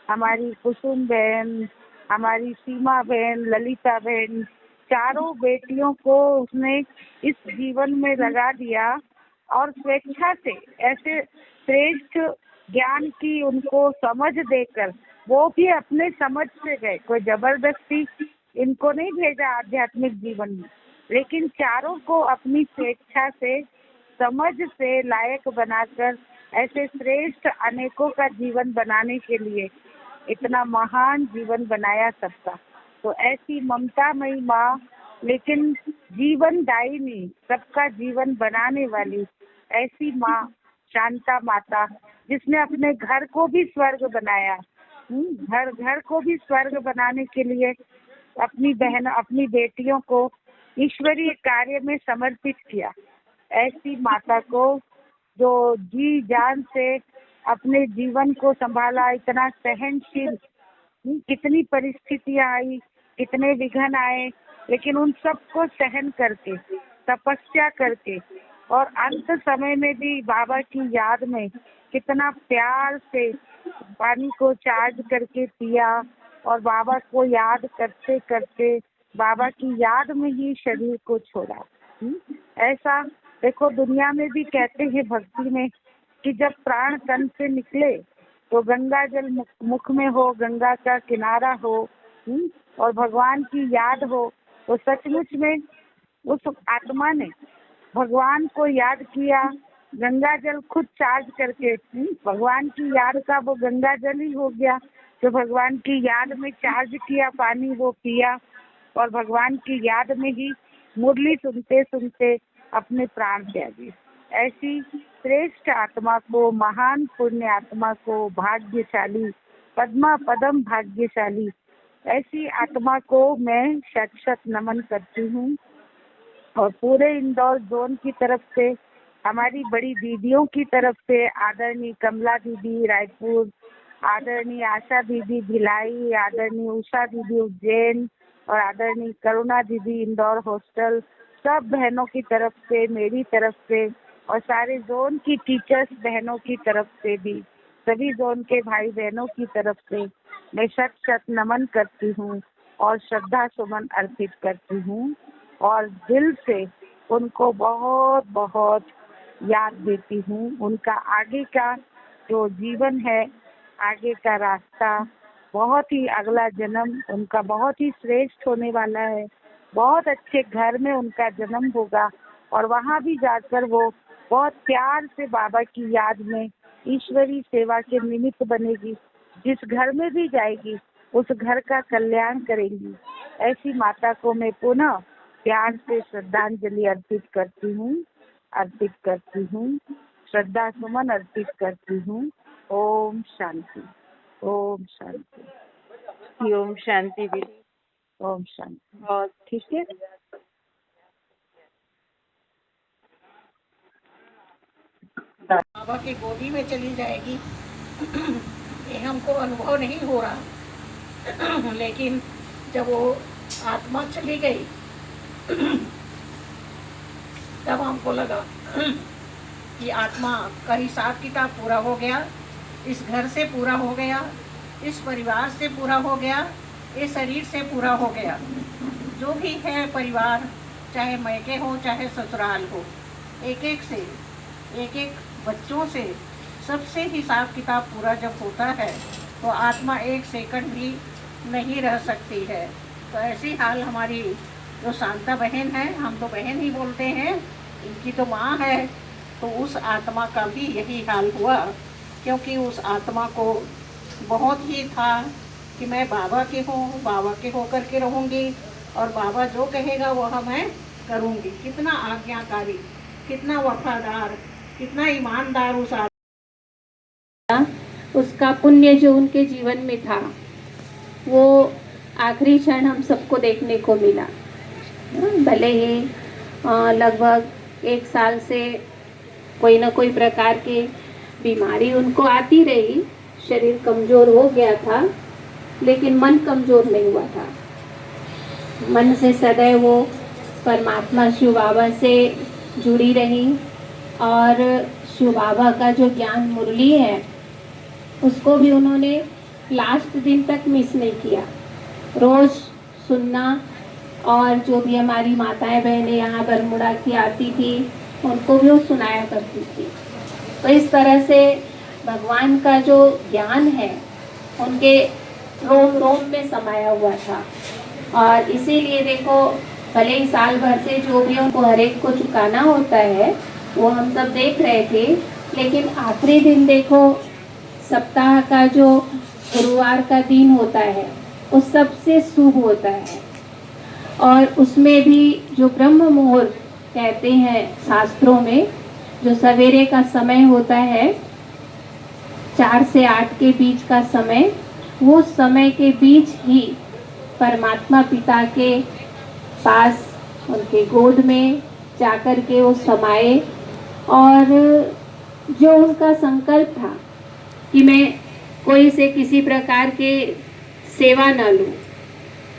हमारी कुसुम बहन, हमारी सीमा बहन, ललिता बहन, चारों बेटियों को उसने इस जीवन में लगा दिया और स्वेच्छा से ऐसे श्रेष्ठ ज्ञान की उनको समझ देकर, वो भी अपने समझ से गए, कोई जबरदस्ती इनको नहीं भेजा आध्यात्मिक जीवन में, लेकिन चारों को अपनी स्वेच्छा से, समझ से लायक बनाकर ऐसे श्रेष्ठ अनेकों का जीवन बनाने के लिए इतना महान जीवन बनाया सबका। तो ऐसी ममतामयी माँ, लेकिन जीवन दायिनी, सबका जीवन बनाने वाली ऐसी माँ शांता माता, जिसने अपने घर को भी स्वर्ग बनाया, घर घर को भी स्वर्ग बनाने के लिए अपनी बहन, अपनी बेटियों को ईश्वरीय कार्य में समर्पित किया। ऐसी माता को जो जी जान से अपने जीवन को संभाला, इतना सहनशील, कितनी परिस्थितियां आई, कितने विघ्न आए, लेकिन उन सब को सहन करके, तपस्या करके, और अंत समय में भी बाबा की याद में कितना प्यार से पानी को चार्ज करके पिया, और बाबा को याद करते करते बाबा की याद में ही शरीर को छोड़ा। ऐसा देखो, दुनिया में भी कहते हैं भक्ति में कि जब प्राण तन से निकले तो गंगा जल मुख में हो, गंगा का किनारा हो, और भगवान की याद हो, तो सचमुच में उस आत्मा ने भगवान को याद किया, गंगा जल खुद चार्ज करके, भगवान की याद का वो गंगा जल ही हो गया, जो भगवान की याद में चार्ज किया पानी, वो पिया, और भगवान की याद में ही मुरली सुनते सुनते अपने प्राण त्यागे। ऐसी श्रेष्ठ आत्मा को, महान पुण्य आत्मा को, भाग्यशाली, पद्मा पदम भाग्यशाली ऐसी आत्मा को मैं शत शत नमन करती हूँ। और पूरे इंदौर जोन की तरफ से, हमारी बड़ी दीदियों की तरफ से, आदरणीय कमला दीदी रायपुर, आदरणीय आशा दीदी भिलाई, आदरणीय उषा दीदी उज्जैन, और आदरणीय करुणा दीदी इंदौर हॉस्टल, सब बहनों की तरफ से, मेरी तरफ से, और सारे जोन की टीचर्स बहनों की तरफ से भी, सभी जोन के भाई बहनों की तरफ से मैं शत शत नमन करती हूँ और श्रद्धा सुमन अर्पित करती हूँ, और दिल से उनको बहुत बहुत याद देती हूँ। उनका आगे का जो जीवन है, आगे का रास्ता, बहुत ही अगला जन्म उनका बहुत ही श्रेष्ठ होने वाला है। बहुत अच्छे घर में उनका जन्म होगा, और वहाँ भी जाकर वो बहुत प्यार से बाबा की याद में ईश्वरी सेवा के निमित्त बनेगी। जिस घर में भी जाएगी उस घर का कल्याण करेंगी। ऐसी माता को मैं पुनः प्यार से श्रद्धांजलि अर्पित करती हूँ, श्रद्धा सुमन अर्पित करती हूँ। ओम शांति, ओम शांति, ओम शांति दीदी, ओम शांति। और ठीक है, बाबा की गोदी में चली जाएगी ये हमको अनुभव नहीं हो रहा लेकिन जब वो आत्मा चली गई तब हमको लगा कि आत्मा का हिसाब किताब पूरा हो गया, इस घर से पूरा हो गया, इस परिवार से पूरा हो गया, इस शरीर से पूरा हो गया। जो भी है परिवार, चाहे मैके हो चाहे ससुराल हो, एक एक से, एक एक बच्चों से, सबसे हिसाब किताब पूरा जब होता है तो आत्मा एक सेकंड भी नहीं रह सकती है। तो ऐसी हाल हमारी जो शांता बहन है, हम तो बहन ही बोलते हैं, इनकी तो माँ है, तो उस आत्मा का भी यही हाल हुआ, क्योंकि उस आत्मा को बहुत ही था कि मैं बाबा की हूँ, बाबा के होकर के रहूँगी, और बाबा जो कहेगा वह मैं करूँगी। कितना आज्ञाकारी, कितना वफादार, कितना ईमानदार उस उसका पुण्य जो उनके जीवन में था वो आखिरी क्षण हम सबको देखने को मिला। भले ही लगभग 1 साल से कोई ना कोई प्रकार की बीमारी उनको आती रही, शरीर कमज़ोर हो गया था, लेकिन मन कमज़ोर नहीं हुआ था। मन से सदैव वो परमात्मा शिव बाबा से जुड़ी रही, और शिव बाबा का जो ज्ञान मुरली है उसको भी उन्होंने लास्ट दिन तक मिस नहीं किया। रोज़ सुनना, और जो भी हमारी माताएं बहनें यहाँ बरमुड़ा की आती थी उनको भी वो सुनाया करती थी। तो इस तरह से भगवान का जो ज्ञान है उनके रोम रोम में समाया हुआ था। और इसीलिए देखो, भले ही साल भर से जो भी उनको हर एक को चुकाना होता है वो हम सब देख रहे थे, लेकिन आखिरी दिन देखो, सप्ताह का जो गुरुवार का दिन होता है वो सबसे शुभ होता है। और उसमें भी जो ब्रह्म मुहूर्त कहते हैं शास्त्रों में, जो सवेरे का समय होता है 4 से 8 के बीच का समय, वो समय के बीच ही परमात्मा पिता के पास उनके गोद में जाकर के वो समाए। और जो उनका संकल्प था कि मैं कोई से किसी प्रकार के सेवा न लूं,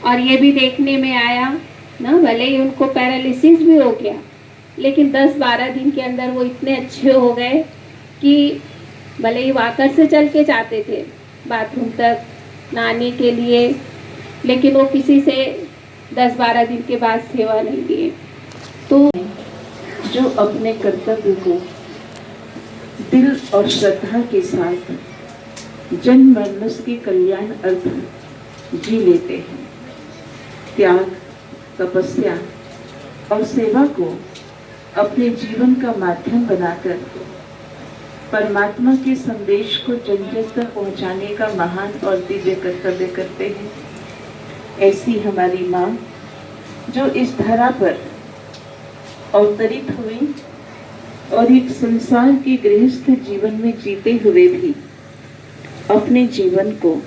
और ये भी देखने में आया ना, भले ही उनको पैरालिसिस भी हो गया, लेकिन 10-12 दिन के अंदर वो इतने अच्छे हो गए कि भले ही वाकर से चल के जाते थे बाथरूम तक नहाने के लिए, लेकिन वो किसी से 10-12 दिन के बाद सेवा नहीं लिए। तो जो अपने कर्तव्य को दिल और श्रद्धा के साथ जन मनुष्य के कल्याण अर्थ जी लेते हैं, त्याग, तपस्या और सेवा को अपने जीवन का माध्यम बनाकर परमात्मा के संदेश को जन जन तक पहुँचाने का महान और दिव्य कर्तव्य करते हैं। ऐसी हमारी माँ जो इस धरा पर अवतरित हुई और एक संसार के गृहस्थ जीवन में जीते हुए भी अपने जीवन को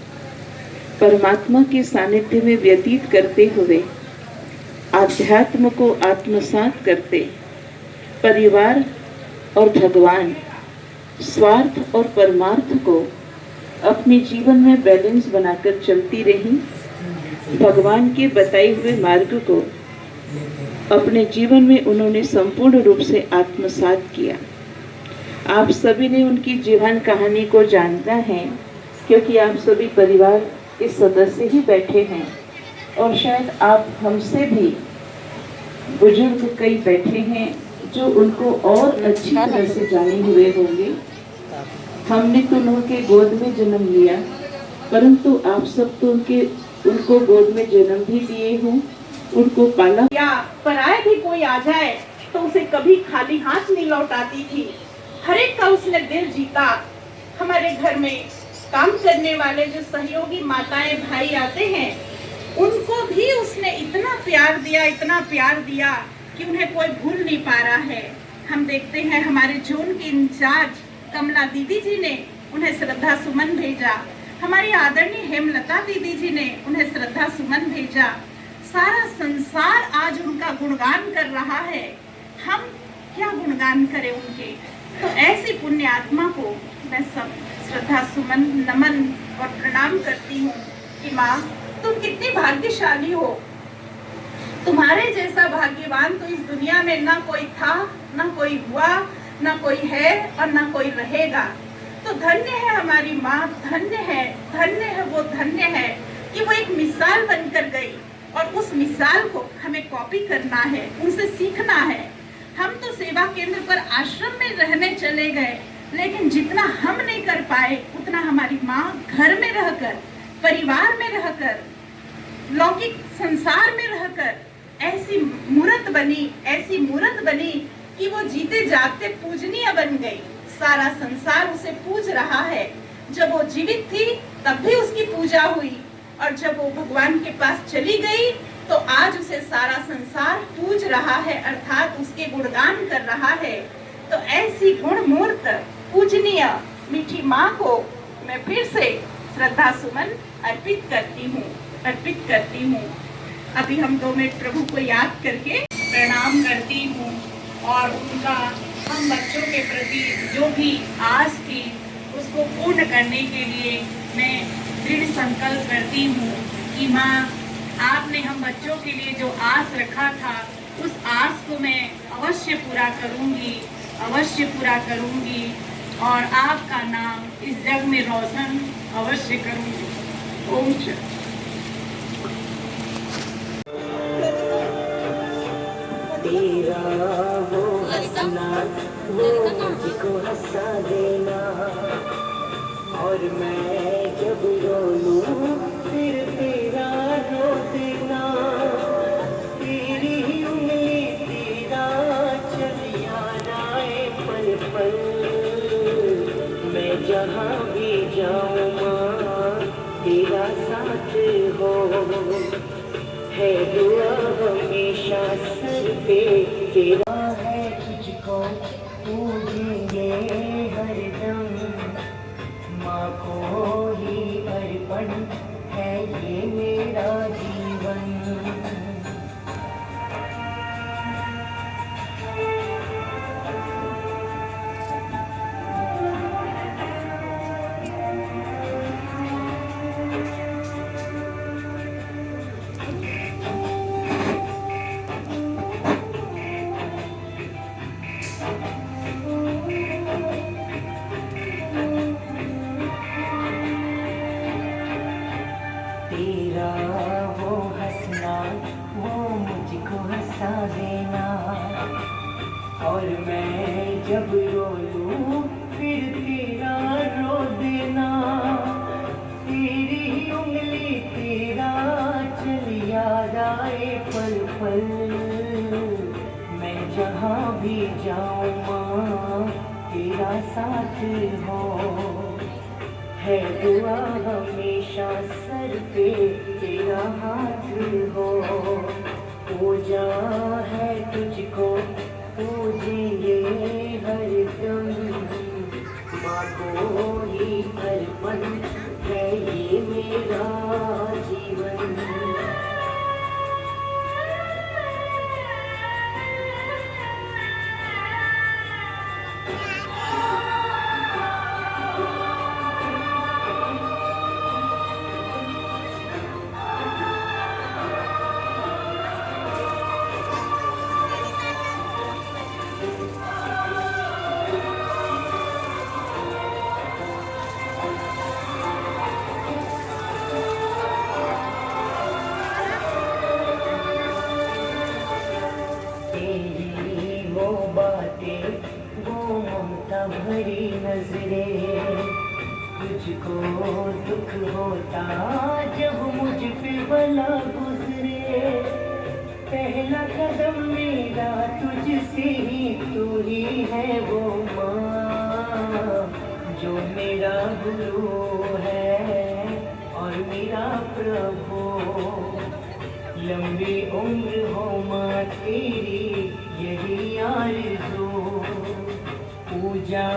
परमात्मा के सानिध्य में व्यतीत करते हुए आध्यात्म को आत्मसात करते परिवार और भगवान, स्वार्थ और परमार्थ को अपने जीवन में बैलेंस बनाकर चलती रही। भगवान के बताए हुए मार्ग को अपने जीवन में उन्होंने संपूर्ण रूप से आत्मसात किया। आप सभी ने उनकी जीवन कहानी को जानना है, क्योंकि आप सभी परिवार के सदस्य ही बैठे हैं और शायद आप हमसे भी बुजुर्ग कई बैठे हैं जो उनको और अच्छी तरह से जाने हुए होंगे। हमने तो उनके गोद में जन्म लिया, परंतु आप सब तो उनको गोद में जन्म भी दिए हो, उनको पाला। या पराया भी कोई आ जाए तो उसे कभी खाली हाथ नहीं लौटाती थी। हर एक का उसने दिल जीता। हमारे घर में काम करने वाले जो सहयोगी माताएं भाई आते हैं, उनको भी उसने इतना प्यार दिया, इतना प्यार दिया कि उन्हें कोई भूल नहीं पा रहा है। हम देखते हैं हमारे जोन की इंचार्ज कमला दीदी जी ने उन्हें श्रद्धा सुमन भेजा। हमारी आदरणीय हेमलता दीदी जी ने उन्हें श्रद्धा सुमन भेजा। सारा संसार आज उनका गुणगान कर रहा है। हम क्या गुणगान करें उनके। तो ऐसी पुण्य आत्मा को मैं सब श्रद्धा सुमन, नमन और प्रणाम करती हूँ कि माँ, तुम कितनी भाग्यशाली हो। तुम्हारे जैसा भाग्यवान तो इस दुनिया में ना कोई था, ना कोई हुआ, ना कोई है और ना कोई रहेगा। तो धन्य है हमारी माँ, धन्य है वो, धन्य है कि वो एक मिसाल बनकर गई और उस मिसाल को हमें कॉपी करना है, उनसे सीखना है। हम तो सेवा केंद्र पर आश्रम में रहने चले गए, लेकिन जितना हम नहीं कर पाए उतना हमारी माँ घर में रहकर, परिवार में रहकर, लौकिक संसार में रहकर ऐसी मूर्त बनी कि वो जीते जागते पूजनीय बन गई। सारा संसार उसे पूज रहा है। जब वो जीवित थी तब भी उसकी पूजा हुई, और जब वो भगवान के पास चली गई तो आज उसे सारा संसार पूज रहा है, अर्थात उसके गुणगान कर रहा है। तो ऐसी गुण मूर्त पूजनीय मीठी माँ को मैं फिर से श्रद्धा सुमन अर्पित करती हूँ। अभी हम 2 मिनट प्रभु को याद करके प्रणाम करती हूँ और उनका हम बच्चों के प्रति जो भी आस थी उसको पूर्ण करने के लिए मैं दृढ़ संकल्प करती हूँ कि माँ, आपने हम बच्चों के लिए जो आस रखा था उस आस को मैं अवश्य पूरा करूँगी। और आपका नाम इस जग में रोशन अवश्य करूंगी। ओम शांति। तेरा वो हंसना वो मुझको हंसा देना, और मैं जब रो लूं फिर तेरा रो देना। तेरी ही उंगली तेरा चल याद आए पल पल, मैं जहाँ भी जाऊँ माँ तेरा साथ हो। है दुआ हमेशा सर पे तेरा है, तुझको पूजेंगे हरदम। माँ को ही अर्पण है ये मेरा जीवन। तेरा वो हंसना वो मुझको हंसा देना, और मैं जब रो लूं फिर तेरा रो देना। तेरी ही उंगली तेरा चल याद आए पल पल, मैं जहाँ भी जाऊँ माँ तेरा साथ हो। है दुआ हमेशा सर पे तेरा हाथ हो। पूजा है तुझको पूजेंगे हरदम, माँ को ही अर्पण है ये मेरा जीवन। तेरी वो बातें वो ममता भरी नजरें, तुझको दुख होता जब मुझ पे बला गुजरे। पहला कदम मेरा तुझसे ही, तू ही है वो माँ जो मेरा गुरु है और मेरा प्रभु। लंबी उम्र हो माँ तेरी यही आरज़ू। पूजा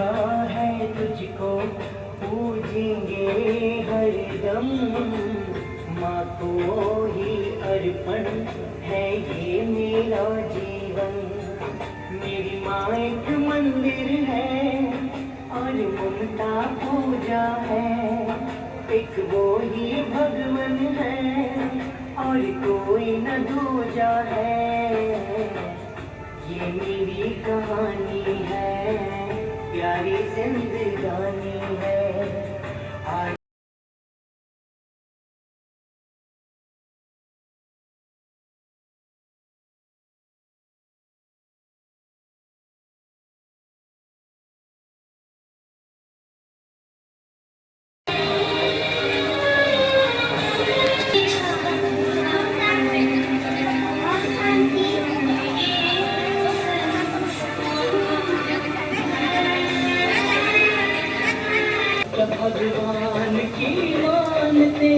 है तुझको पूजेंगे हरदम, माँ को ही अर्पण है ये मेरा जीवन। मेरी माँ एक मंदिर है और ममता पूजा है, एक वो ही भगवन है और कोई न दूजा है। ये मेरी कहानी है प्यारी जिंदगानी है। भगवान की मानते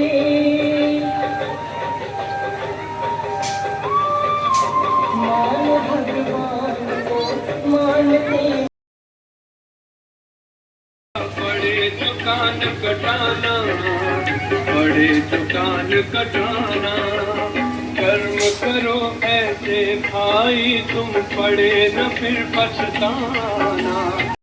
मान भगवान को मानते। बड़े दुकान कटाना बड़े दुकान कटाना, कर्म करो ऐसे भाई तुम पड़े न फिर पछताना।